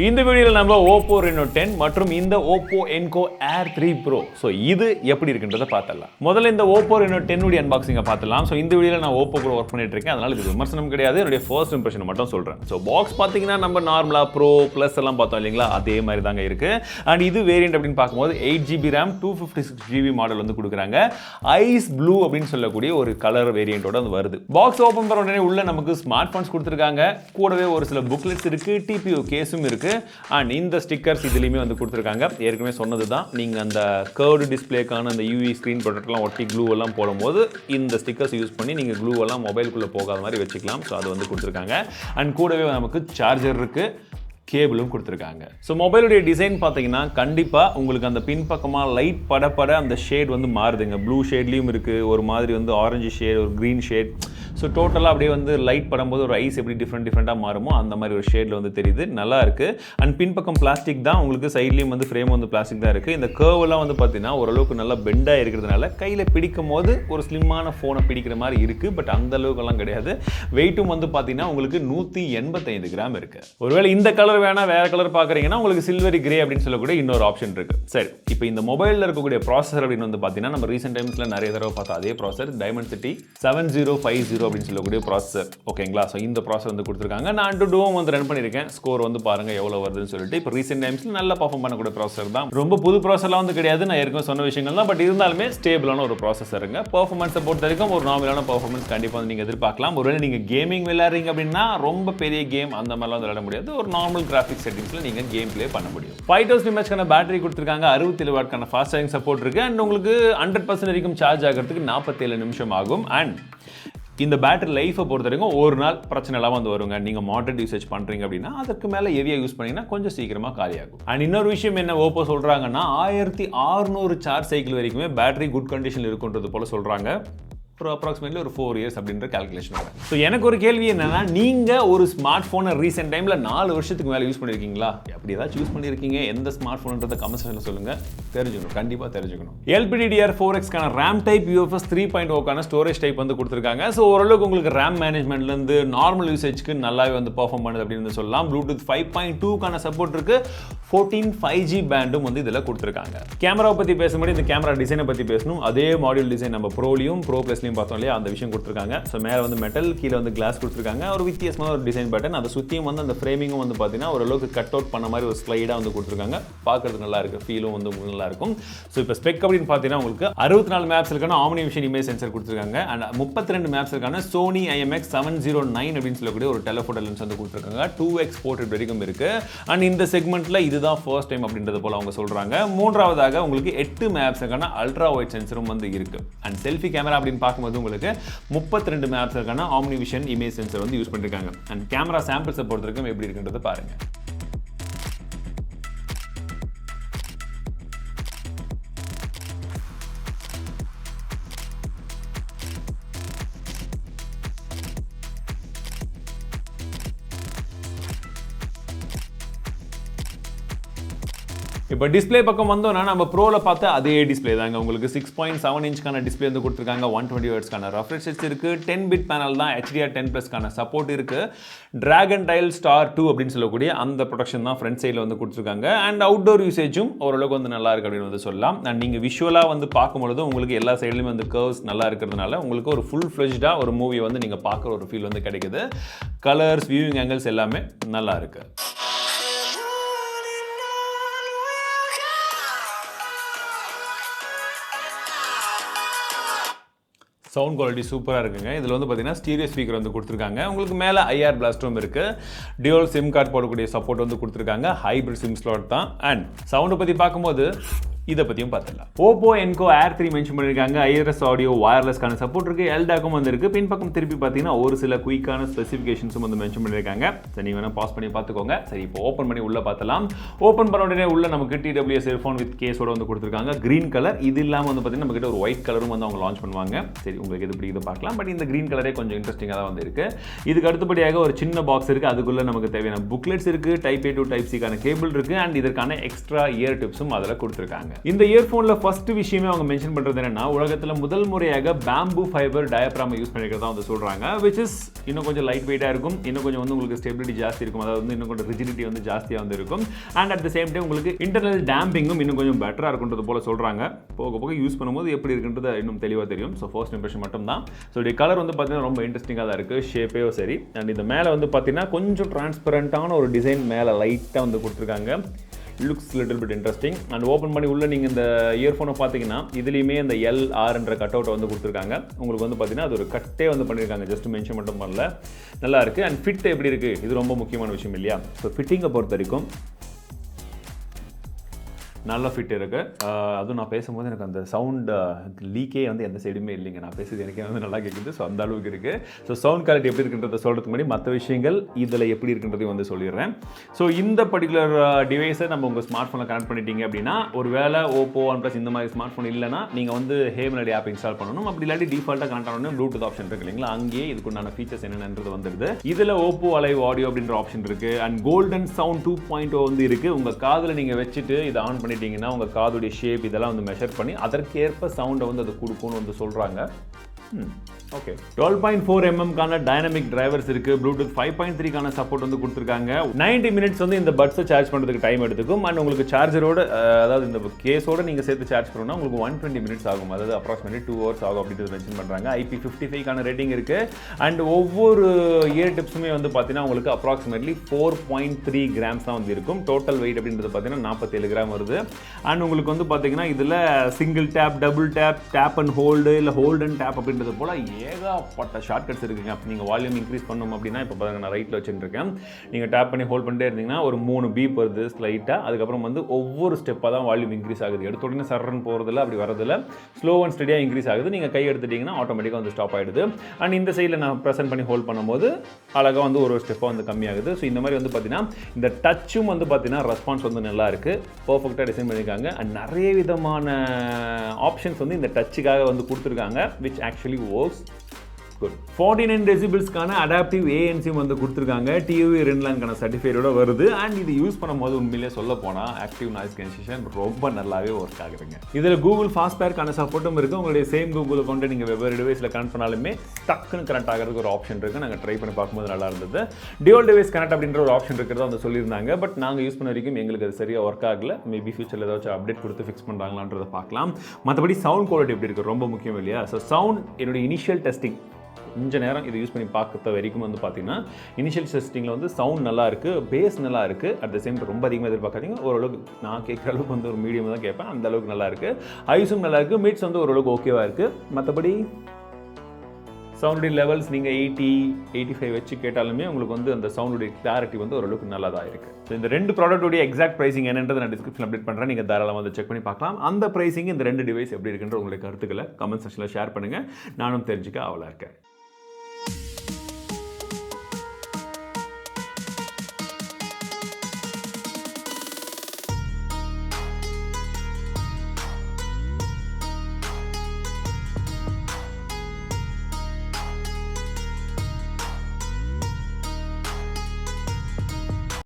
இந்த வீடியோவில் நம்ம OPPO Reno10 மற்றும் இந்த OPPO ENCO Air3 Pro so இது எப்படி இருக்குன்றதை பார்த்துடலாம். முதல்ல இந்த OPPO Reno10 உடைய அன்பாக்சிங்கை பார்த்துடலாம். ஸோ இந்த வீடியோவில் நான் OPPO கூட ஒர்க் பண்ணிட்டு இருக்கேன், அதனால இது விமர்சனம் கிடையாது, என்னுடைய ஃபர்ஸ்ட் இம்ப்ரெஷன் மட்டும் சொல்கிறேன். ஸோ பாக்ஸ் பார்த்தீங்கன்னா நம்ம நார்மலாக ப்ரோ ப்ளஸ் எல்லாம் பார்த்தோம் இல்லைங்களா, அதே மாதிரி தாங்க இருக்குது. அண்ட் இது வேரியன்ட் அப்படின்னு பார்க்கும்போது 8GB RAM 256GB மாடல் வந்து கொடுக்குறாங்க. ஐஸ் ப்ளூ அப்படின்னு சொல்லக்கூடிய ஒரு கலர் வேரியண்டோட அது வருது. பாக்ஸ் ஓப்பன் பண்ண உடனே உள்ள நமக்கு ஸ்மார்ட் ஃபோன்ஸ் கொடுத்துருக்காங்க, கூடவே ஒரு சில புக்லெட்ஸ் இருக்குது, TPU கேஸும் இருக்குது. அண்ட் இந்த ஸ்டிக்கர்ஸ் இதுலையுமே வந்து கொடுத்துருக்காங்க. ஏற்கனவே சொன்னது தான், நீங்கள் அந்த கர்வ்டு டிஸ்பிளேக்கான அந்த UV ஸ்க்ரீன் ப்ரொடெக்டர்லாம் ஒட்டி க்ளூ எல்லாம் போடும்போது இந்த ஸ்டிக்கர்ஸ் யூஸ் பண்ணி நீங்கள் க்ளூ எல்லாம் மொபைலுக்குள்ளே போகாத மாதிரி வச்சுக்கலாம். ஸோ அது வந்து கொடுத்துருக்காங்க. அண்ட் கூடவே நமக்கு சார்ஜர் இருக்குது, கேபிளும் கொடுத்துருக்காங்க. ஸோ மொபைலுடைய டிசைன் பார்த்தீங்கன்னா கண்டிப்பாக உங்களுக்கு அந்த பின்பக்கமாக லைட் பட அந்த ஷேட் வந்து மாறுதுங்க. ப்ளூ ஷேட்லேயும் இருக்குது, ஒரு மாதிரி வந்து ஆரஞ்சு ஷேட், ஒரு க்ரீன் ஷேட். ஸோ டோட்டலாக அப்படியே வந்து லைட் படும்போது ஒரு ஐஸ் எப்படி டிஃப்ரெண்ட்டாக மாறுமோ அந்த மாதிரி ஒரு ஷேடில் வந்து தெரியுது, நல்லா இருக்குது. அண்ட் பின்பக்கம் பிளாஸ்டிக் தான், உங்களுக்கு சைட்லேயும் வந்து ஃப்ரேம் வந்து பிளாஸ்டிக் தான் இருக்குது. இந்த கர்வெல்லாம் வந்து பார்த்தீங்கன்னா ஓரளவுக்கு நல்லா பெண்டாக இருக்கிறதுனால கையில் பிடிக்கும் போது ஒரு ஸ்லிம்மான ஃபோனை பிடிக்கிற மாதிரி இருக்குது. பட் அந்த அளவுக்குலாம் கிடையாது. வெயிட்டும் வந்து பார்த்தீங்கன்னா உங்களுக்கு 185 கிராம் இருக்குது. ஒருவேளை இந்த கலர் வேணா வேற கலர் பார்க்குறீங்கன்னா உங்களுக்கு சில்வரி கிரே அப்படின்னு சொல்லக்கூடிய இன்னொரு ஆப்ஷன் இருக்குது. சரி, இப்போ இந்த மொபைலில் இருக்கக்கூடிய ப்ராசஸர் அப்படின்னு வந்து பார்த்தீங்கன்னா நம்ம ரீசெண்ட் டைம்ஸில் நிறைய தடவை பார்த்தா அதே ப்ராசஸர் Dimensity 7050 அப்படின்னு சொல்லக்கூடிய ப்ராசஸர். ஓகேங்களா? ஸோ இந்த ப்ராசஸர் வந்து கொடுத்துருக்காங்க. நான் டூவும் வந்து ரன் பண்ணியிருக்கேன், ஸ்கோர் வந்து பாருங்க எவ்வளோ வருதுன்னு சொல்லிட்டு. இப்போ ரீசெண்ட் டைம்ஸில் நல்லா பர்ஃபார்ம் பண்ணக்கூடிய ப்ராசஸர் தான். ரொம்ப புது ப்ராசஸர்லாம் வந்து கிடையாது, நான் ஏற்கனவே சொன்ன விஷயங்கள் தான். பட் இருந்தாலுமே ஸ்டேபிளான ஒரு ப்ராசஸருங்க. பர்ஃபார்மன்ஸை பொறுத்த வரைக்கும் ஒரு நார்மலான பர்ஃபார்மன்ஸ் கண்டிப்பாக வந்து நீங்கள் எதிர்பார்க்கலாம். ஒருவேளை நீங்கள் கேமிங் விளையாடுறீங்க அப்படின்னா ரொம்ப பெரிய கேம் அந்த மாதிரிலாம் வந்து விளையாட முடியாது. ஒரு நார்மல் கிராஃபிக்ஸ் செட்டிங்ஸ்ல நீங்க கேம் ப்ளே பண்ண முடியும். 5000 mAh பேட்டரி கொடுத்திருக்காங்க, 67 வாட்க்கான ஃபாஸ்ட் சார்ஜிங் சப்போர்ட் இருக்கு. அண்ட் உங்களுக்கு 100% வரைக்கும் சார்ஜ் ஆகிறதுக்கு 47 நிமிஷம் ஆகும். அண்ட் இந்த பேட்டரி லைஃபை பொறுத்த வரைக்கும் ஒரு நாள் பிரச்சனை இல்லாமல் வந்து வருங்க. நீங்கள் மாடரேட் யூசேஜ் பண்ணுறீங்க அப்படின்னா அதுக்கு மேலே ஹெவியாக யூஸ் பண்ணிங்கன்னா கொஞ்சம் சீக்கிரமாக காலியாகும். அண்ட் இன்னொரு விஷயம் என்ன OPPO சொல்கிறாங்கன்னா 1600 சார்ஜ் சைக்கிள் வரைக்குமே பேட்டரி குட் கண்டிஷனில் இருக்குன்றது போல சொல்கிறாங்க. ஒரு அப்ராக்சிமேட்லி ஒரு 4 இயர்ஸ் அப்படின்ற கால்குலேஷன் வரும். ஸோ எனக்கு ஒரு கேள்வி என்னன்னா, நீங்கள் ஒரு ஸ்மார்ட் ஃபோனை ரீசெண்ட் டைமில் 4 வருஷத்துக்கு மேலே யூஸ் பண்ணியிருக்கீங்களா? அப்படி ஏதாச்சும் யூஸ் பண்ணியிருக்கீங்க, எந்த ஸ்மார்ட் ஃபோன்ன்றதை கமெண்ட் செக்ஷனில் சொல்லுங்கள், தெரிஞ்சுக்கணும், கண்டிப்பாக தெரிஞ்சுக்கணும். LPDDR4X RAM type, UFS 3.0 storage type வந்து கொடுத்துருக்காங்க. ஸோ ஓரளவுக்கு உங்களுக்கு ரேம் மேனேஜ்மெண்ட்லேருந்து நார்மல் யூசேஜ்க்கு நல்லாவே வந்து பர்ஃபார்ம் பண்ணுது அப்படின்னு சொல்லலாம். ப்ளூடூத் 5.2 சப்போர்ட் இருக்கு, 14 5G பேண்டும் வந்து இதில் கொடுத்துருக்காங்க. கேமராவை பற்றி பேசும்போது இந்த கேமரா டிசைனை பற்றி பேசணும். அதே மாடியூல் டிசைன் நம்ம ப்ரோலையும் ப்ரோ ப்ளஸ் பார்த்தோம் இல்லையா, அந்த விஷயம் கொடுத்துருக்காங்க. ஸோ மேலே வந்து மெட்டல், கீழே வந்து கிளாஸ் கொடுத்துருக்காங்க. ஒரு வித்தியாசமான ஒரு டிசைன் பேட்டர்ன். அதை சுற்றியும் வந்து அந்த ஃப்ரேமிங்கும் வந்து பார்த்தீங்கன்னா ஓரளவுக்கு கட் அவுட் பண்ண மாதிரி ஒரு ஸ்லைடாக வந்து கொடுத்துருக்காங்க. பார்க்கறது நல்லா இருக்கு, ஃபீலும் வந்து நல்லா இருக்கும். ஸோ இப்போ ஸ்பெக் அப்படின்னு பார்த்தீங்கன்னா உங்களுக்கு 64 மேப்ஸ்க்கான ஆம்னி விஷன் இமேஜ் சென்சர் கொடுத்துருக்காங்க. அண்ட் 32 மேப்ஸ்க்கான Sony IMX709 அப்படின்னு சொல்லக்கூடிய ஒரு டெலிஃபோட்டோ லென்ஸ் வந்து கொடுத்துருக்காங்க. 2x போர்ட்ரேட் வரைக்கும் இருக்கு. அண்ட் இந்த செக்மெண்ட்ல இதுதான் ஃபர்ஸ்ட் டைம் அப்படின்றது போல அவங்க சொல்றாங்க. மூன்றாவதாக உங்களுக்கு 8 மேப்ஸ்க்கான அல்ட்ரா வைட் சென்சரும் வந்து இருக்கு. அண்ட் செல்ஃபி கேமரா அப்படின்னு பார்க்கும்போது உங்களுக்கு 32 மேப்ஸ்க்கான ஆம்னி விஷன் இமேஜ் சென்சர் வந்து யூஸ் பண்ணிருக்காங்க. அண்ட் கேமரா சாம்பிள்ஸை பொறுத்த வரைக்கும் எப்படி இருக்குன்றதை பாருங்க. இப்போ டிஸ்பிளே பக்கம் வந்தோம்னா நம்ம ப்ரோவில் பார்த்து அதே டிஸ்பிளே தாங்க. உங்களுக்கு 6.7 இன்ச்க்கான டிஸ்பிளே வந்து கொடுத்துருக்காங்க. 120 ஹெர்ட்ஸ்க்கான ரெஃப்ரெஷ் ரேட் இருக்கு. 10 பேனல் தான், HDR 10+க்கான சப்போர்ட் இருக்கு. டிராகன் டைல் ஸ்டார் 2 அப்படின்னு சொல்லக்கூடிய அந்த ப்ரொடக்ஷன் தான் ஃப்ரண்ட் சைடில் வந்து கொடுத்துருக்காங்க. அண்ட் அவுட்டோர் யூசேஜும் ஓரளவுக்கு வந்து நல்லா இருக்கு அப்படின்னு வந்து சொல்லலாம். அண்ட் நீங்கள் விஷுவலாக வந்து பார்க்கும்பொழுது உங்களுக்கு எல்லா சைட்லையும் வந்து கர்வ்ஸ் நல்லா இருக்கிறதுனால உங்களுக்கு ஒரு ஃபுல் ஃப்ளெஜ்டாக ஒரு மூவி வந்து நீங்கள் பார்க்குற ஒரு ஃபீல் வந்து கிடைக்குது. கலர்ஸ், வியூவிங் ஆங்கிள்ஸ் எல்லாமே நல்லா இருக்கு. சவுண்ட் குவாலிட்டி சூப்பராக இருக்குங்க. இதில் வந்து பார்த்தீங்கன்னா ஸ்டீரியோ ஸ்பீக்கர் வந்து கொடுத்துருக்காங்க. உங்களுக்கு மேலே IR பிளாஸ்டரும் இருக்குது. டியூவல் சிம் கார்டு போடக்கூடிய சப்போர்ட் வந்து கொடுத்துருக்காங்க. ஹைப்ரிட் சிம் ஸ்லாட் தான். அண்ட் சவுண்டை பற்றி பார்க்கும்போது இதை பற்றியும் பார்த்துக்கலாம். OPPO ENCO Air3 மென்ஷன் பண்ணியிருக்காங்க. IRS ஆடியோ வயர்லெஸ்க்கான சப்போர்ட் இருக்குது. LDACம் வந்து இருக்குது. பின்பக்கம் திருப்பி பார்த்தீங்கன்னா ஒரு சில குயிக்கான ஸ்பெசிஃபிகேஷன்ஸும் வந்து மென்ஷன் பண்ணியிருக்காங்க. சரி, நீங்கள் வேணால் பாஸ் பண்ணி பார்த்துக்கோங்க. சரி, இப்போ ஓப்பன் பண்ணி உள்ளே பார்த்தலாம். ஓப்பன் பண்ண உடனே உள்ள நமக்கு TWS இயர்ஃபோன் வித் கேஸோட வந்து கொடுத்துருக்காங்க. Green colour. இது இல்லாமல் வந்து பார்த்தீங்கன்னா நம்மகிட்ட ஒரு ஒயிட் கலரும் வந்து அவங்க லான்ச் பண்ணுவாங்க. சரி, உங்களுக்கு எது பிடிக்குது பார்க்கலாம். பட் இந்த க்ரீன் கலரே கொஞ்சம் இன்ட்ரெஸ்டிங்காக தான் வந்து இருக்குது. இதுக்கு அடுத்தபடியாக ஒரு சின்ன பாக்ஸ் இருக்குது. அதுக்குள்ளே நமக்கு தேவையான புக்லெட்ஸ் இருக்குது. Type A to Type C cable இருக்குது. அண்ட் இதற்கான எக்ஸ்ட்ரா இயர் டிப்ஸும் அதில் கொடுத்துருக்காங்க. இந்த இயர்ஃபோனில் ஃபர்ஸ்ட் விஷயமே அவங்க மென்ஷன் பண்ணுறது என்னன்னா, உலகத்தில் முதல் முறையாக பேம்பு ஃபைபர் டயப்ராம் யூஸ் பண்ணிக்கிறதா வந்து சொல்கிறாங்க. விச் இஸ் இன்னும் கொஞ்சம் லைட் வெயிட்டாக இருக்கும், இன்னும் கொஞ்சம் வந்து உங்களுக்கு ஸ்டெபிலிட்டி ஜாஸ்தி இருக்கும், அதாவது வந்து இன்னும் கொஞ்சம் ரிஜிடிட்டி வந்து ஜாஸ்தியாக வந்து இருக்கும். And at the same time உங்களுக்கு இன்டர்னல் டேம்பிங்கும் இன்னும் கொஞ்சம் பெட்டராக இருக்குன்றது போல சொல்கிறாங்க. போக போக யூஸ் பண்ணும்போது எப்படி இருக்குன்றது இன்னும் தெளிவாக தெரியும். ஸோ ஃபர்ஸ்ட் இம்ப்ரெஷன் மட்டும் தான். ஸோ இந்த கலர் வந்து பார்த்தீங்கன்னா ரொம்ப இன்ட்ரெஸ்டிங்காக தான் இருக்குது, ஷேப்பே சரி. அண்ட் இந்த மேலே வந்து பார்த்தீங்கன்னா கொஞ்சம் டிரான்ஸ்பரண்டான ஒரு டிசைன் மேலே லைட்டாக வந்து கொடுத்துருக்காங்க. Looks little bit interesting. And open பண்ணி உள்ள நீங்கள் இந்த இயர்ஃபோனை பார்த்தீங்கன்னா இதுலேயுமே இந்த LRன்ற கட் அவுட்டை வந்து கொடுத்துருக்காங்க. உங்களுக்கு வந்து பார்த்தீங்கன்னா அது ஒரு கட்டே வந்து பண்ணியிருக்காங்க, ஜஸ்ட் மென்ஷன் மட்டும் பண்ணல. நல்லா இருக்குது. அண்ட் ஃபிட் எப்படி இருக்குது, இது ரொம்ப முக்கியமான விஷயம் இல்லையா? ஸோ ஃபிட்டிங்கை பொறுத்த வரைக்கும் நல்ல ஃபிட் இருக்குது. அதுவும் நான் பேசும்போது எனக்கு அந்த சவுண்ட் லீக்கே வந்து எந்த சைடுமே இல்லைங்க. நான் பேசுறது எனக்கே வந்து நல்லா கேட்குது. ஸோ அந்த அளவுக்கு இருக்குது. ஸோ சவுண்ட் குவாலிட்டி எப்படி இருக்குன்றதை சொல்கிறதுக்கு முன்னாடி மற்ற விஷயங்கள் இதில் எப்படி இருக்குன்றதையும் வந்து சொல்லிடுறேன். ஸோ இந்த பர்டிகுலர் டிவைஸை நம்ம உங்கள் ஸ்மார்ட் ஃபோனில் கனெக்ட் பண்ணிட்டீங்க அப்படின்னா, ஒரு வேளை ஓப்போ OnePlus இந்த மாதிரி ஸ்மார்ட் ஃபோன் இல்லைனா நீங்கள் வந்து ஹேமலடி ஆப் இன்ஸ்டால் பண்ணணும். அப்படி இல்லாட்டி டிஃபால்ட்டாக கனெக்ட் ஆகணும். ப்ளூடூத் ஆப்ஷன் இருக்குது இல்லைங்களா, அங்கேயே இதுக்குண்டான ஃபீச்சர்ஸ் என்னென்றது வந்துடுது. இதில் ஓப்போ அலைவ் ஆடியோ அப்படின்ற ஆப்ஷன் இருக்குது. அண்ட் கோல்டன் சவுண்ட் 2.0 வந்து இருக்குது. உங்கள் காதில் நீங்கள் வச்சுட்டு இதை ஆன் பண்ணிட்டீங்கன்னா உங்கள் காதுடைய ஷேப் இதெல்லாம் வந்து மெஷர் பண்ணி அதற்கேற்ப சவுண்டை வந்து அது கொடுக்கும்னு வந்து சொல்கிறாங்க. ஓகே. 12.4mm கான டைனமிக் டிரைவர்ஸ் இருக்கு. ப்ளூடூத் 5.3 கான சப்போர்ட் வந்து கொடுத்துருக்காங்க. 90 மினிட்ஸ் வந்து இந்த பட்ஸை சார்ஜ் பண்ணுறதுக்கு டைம் எடுத்துக்கும். அண்ட் உங்களுக்கு சார்ஜரோட அதாவது இந்த கேஸோட நீங்கள் சேர்த்து சார்ஜ் பண்ணணும்னா உங்களுக்கு 120 மினிட்ஸ் ஆகும். அதாவது அப்ராக்சிமேட்லி 2 hours ஆகும் அப்படின்றது மென்ஷன் பண்ணுறாங்க. IP55 கான ரேட்டிங் இருக்கு. அண்ட் ஒவ்வொரு இயர் டிப்ஸுமே வந்து பார்த்தீங்கன்னா உங்களுக்கு அப்ராக்சிமேட்லி 4.3 கிராம்ஸ் தான் வந்து இருக்கும். டோட்டல் வெயிட் அப்படின்றது பார்த்தீங்கன்னா 47 கிராம் வருது. அண்ட் உங்களுக்கு வந்து பார்த்தீங்கன்னா இதில் single tap, double tap, tap and hold, இல்லை ஹோல்டு அண்ட் டேப் அப்படின்றது போல ஏகப்பட்ட ஷார்ட்கட்ஸ் இருக்குங்க. நீங்கள் வால்யூம் இன்க்ரீஸ் பண்ணணும் அப்படின்னா, இப்போ பாருங்க நான் ரைட்டில் வச்சுருக்கேன், நீங்கள் டேப் பண்ணி ஹோல்ட் பண்ணிட்டே இருந்தீங்கன்னா ஒரு 3 பீப் வருது ஸ்லைட்டாக. அதுக்கப்புறம் வந்து ஒவ்வொரு ஸ்டெப்பாக தான் வால்யூம் இன்க்ரீஸ் ஆகுது. எடுத்த உடனே சர்றன்னு போகிறதில்ல, அப்படி வரதில்ல. ஸ்லோ அண்ட் ஸ்டடியாக இன்க்ரீஸ் ஆகுது. நீங்கள் கை எடுத்துட்டிங்கன்னா ஆட்டோமேட்டிக்காக வந்து ஸ்டாப் ஆகிடுது. அண்ட் இந்த சைடில் நான் ப்ரெசென்ட் பண்ணி ஹோல்ட் பண்ணும்போது அழகாக வந்து ஒரு ஸ்டெப்பாக வந்து கம்மியாகுது. ஸோ இந்த மாதிரி வந்து பார்த்தீங்கன்னா இந்த டச்சும் வந்து பார்த்தீங்கன்னா ரெஸ்பான்ஸ் வந்து நல்லா இருக்குது, பர்ஃபெக்டாக டிசைன் பண்ணியிருக்காங்க. அண்ட் நிறைய விதமான ஆப்ஷன்ஸ் வந்து இந்த டச்சுக்காக வந்து கொடுத்துருக்காங்க, which actually works good. 49 டெசிபிள்ஸ்க்கான அடாப்டிவ் ANC வந்து கொடுத்துருக்காங்க. TUV ரென்லான்கான சர்டிஃபைடோட வருது. அண்ட் இது யூஸ் பண்ணும்போது உண்மையிலே சொல்ல போனால் ஆக்டிவ் நாய்ஸ் கேன்சலேஷன் ரொம்ப நல்லாவே ஒர்க் ஆகுதுங்க. இதில் கூகுள் ஃபாஸ்ட்பேர்க்கான சப்போர்ட்டும் இருக்குது. உங்களுடைய சேம் கூகுள் அக்கௌண்ட்டை நீங்கள் வெவ்வேறு டிவைஸில் கனெக்ட் பண்ணாலுமே டக்குன்னு கனெக்ட் ஆகிறதுக்கு ஒரு ஆப்ஷன் இருக்குது. நாங்கள் ட்ரை பண்ணி பார்க்கும்போது நல்லா இருந்தது. டியூவல் டிவைஸ் கனெக்ட் அப்படின்ற ஒரு ஆப்ஷன் இருக்கிறதா வந்து சொல்லியிருந்தாங்க. பட் நாங்கள் யூஸ் பண்ண வரைக்கும் எங்களுக்கு அது சரியாக ஒர்க் ஆகல. மேபி ஃபியூச்சரில் ஏதாச்சும் அப்டேட் கொடுத்து ஃபிக்ஸ் பண்ணுறாங்களான்றதை பார்க்கலாம். மற்றபடி சவுண்ட் குவாலிட்டி எப்படி இருக்குது ரொம்ப முக்கியம் இல்லையா? ஸோ சவுண்ட் என்னுடைய இனிஷியல் டெஸ்டிங் கொஞ்ச நேரம் இது யூஸ் பண்ணி பார்க்கற வரைக்கும் வந்து பார்த்தீங்கன்னா இனிஷியல் டெஸ்டிங்கில் வந்து சவுண்ட் நல்லா இருக்குது, பேஸ் நல்லா இருக்குது. அட் த சேம் ரொம்ப அதிகமாக எதிர்பார்க்காதீங்க. ஓரளவுக்கு நான் கேட்குற அளவுக்கு வந்து ஒரு மீடியம் தான் கேட்பேன், அந்த அளவுக்கு நல்லா இருக்குது. ஐஸும் நல்லா இருக்குது, மிட்ஸ் வந்து ஓரளவுக்கு ஓகேவாக இருக்குது. மற்றபடி சவுண்டுடைய லெவல்ஸ் நீங்கள் 80, 85 வச்சு கேட்டாலுமே உங்களுக்கு வந்து அந்த சவுண்டுடைய கிளாரிட்டி வந்து ஓரளவுக்கு நல்லா தான் இருக்குது. ஸோ இந்த ரெண்டு ப்ராடக்ட்டுடைய எக்ஸாக்ட் ப்ரைசிங் என்னன்றது நான் டிஸ்கிரிப்ஷன் அப்டேட் பண்ணுறேன், நீங்கள் தாராளமாக வந்து செக் பண்ணி பார்க்கலாம். அந்த ப்ரைசிங் இந்த ரெண்டு டிவைஸ் எப்படி இருக்குன்ற உங்களுக்கு கருத்துக்களை கமெண்ட் செக்ஷனில் ஷேர் பண்ணுங்கள். நானும் தெரிஞ்சுக்க ஆவலாக இருக்கேன்.